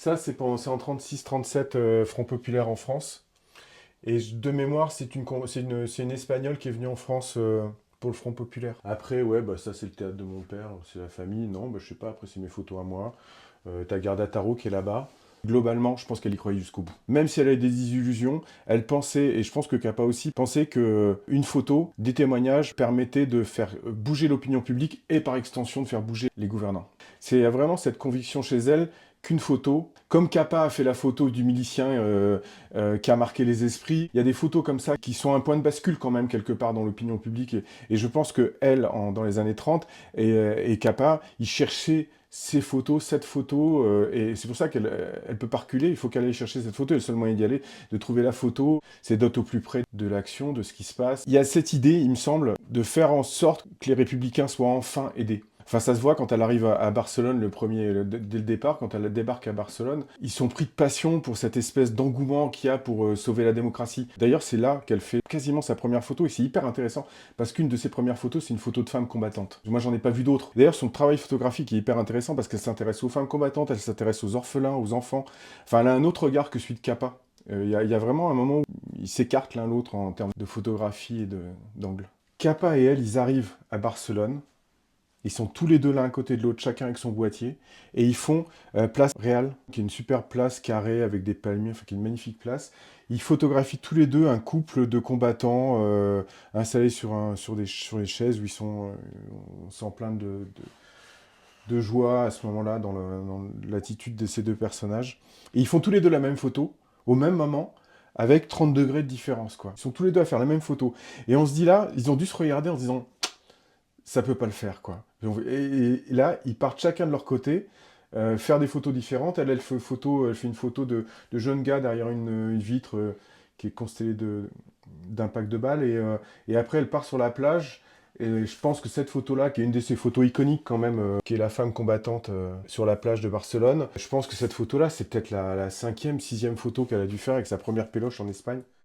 Ça, c'est en 36-37, Front Populaire en France. Et de mémoire, c'est une Espagnole qui est venue en France pour le Front Populaire. Après, ouais, bah, ça, c'est le théâtre de mon père, c'est la famille. Non, bah, je sais pas, après, c'est mes photos à moi. T'as Garda Taro qui est là-bas. Globalement, je pense qu'elle y croyait jusqu'au bout. Même si elle a eu des illusions, elle pensait, et je pense que Kappa aussi, pensait que une photo, des témoignages, permettait de faire bouger l'opinion publique et par extension de faire bouger les gouvernants. C'est vraiment cette conviction chez elle qu'une photo, comme Kappa a fait la photo du milicien qui a marqué les esprits, il y a des photos comme ça qui sont un point de bascule quand même quelque part dans l'opinion publique. Et je pense que elle, dans les années 30, et Kappa, ils cherchaient ces photos, cette photo, et c'est pour ça qu'elle peut pas reculer, il faut qu'elle aille chercher cette photo, et le seul moyen d'y aller, de trouver la photo, c'est d'être au plus près de l'action, de ce qui se passe. Il y a cette idée, il me semble, de faire en sorte que les républicains soient enfin aidés. Enfin, ça se voit quand elle arrive à Barcelone, dès le départ, quand elle débarque à Barcelone. Ils sont pris de passion pour cette espèce d'engouement qu'il y a pour sauver la démocratie. D'ailleurs, c'est là qu'elle fait quasiment sa première photo, et c'est hyper intéressant, parce qu'une de ses premières photos, c'est une photo de femme combattante. Moi, j'en ai pas vu d'autres. D'ailleurs, son travail photographique est hyper intéressant, parce qu'elle s'intéresse aux femmes combattantes, elle s'intéresse aux orphelins, aux enfants. Enfin, elle a un autre regard que celui de Kappa. Il y a vraiment un moment où ils s'écartent l'un l'autre en termes de photographie et d'angle. Kappa et elle, ils arrivent à Barcelone. Ils sont tous les deux l'un à côté de l'autre, chacun avec son boîtier, et ils font place Réal, qui est une super place carrée avec des palmiers, enfin qui est une magnifique place. Ils photographient tous les deux un couple de combattants installés sur des chaises où on sent plein de joie à ce moment-là dans l'attitude de ces deux personnages. Et ils font tous les deux la même photo, au même moment, avec 30 degrés de différence, quoi. Ils sont tous les deux à faire la même photo. Et on se dit là, ils ont dû se regarder en se disant ça peut pas le faire, quoi. Et là, ils partent chacun de leur côté, faire des photos différentes. Elle fait une photo de jeunes gars derrière une vitre qui est constellée d'impact de balles. Et après, elle part sur la plage. Et je pense que cette photo-là, qui est une de ces photos iconiques quand même, qui est la femme combattante sur la plage de Barcelone, je pense que cette photo-là, c'est peut-être la cinquième, sixième photo qu'elle a dû faire avec sa première péloche en Espagne.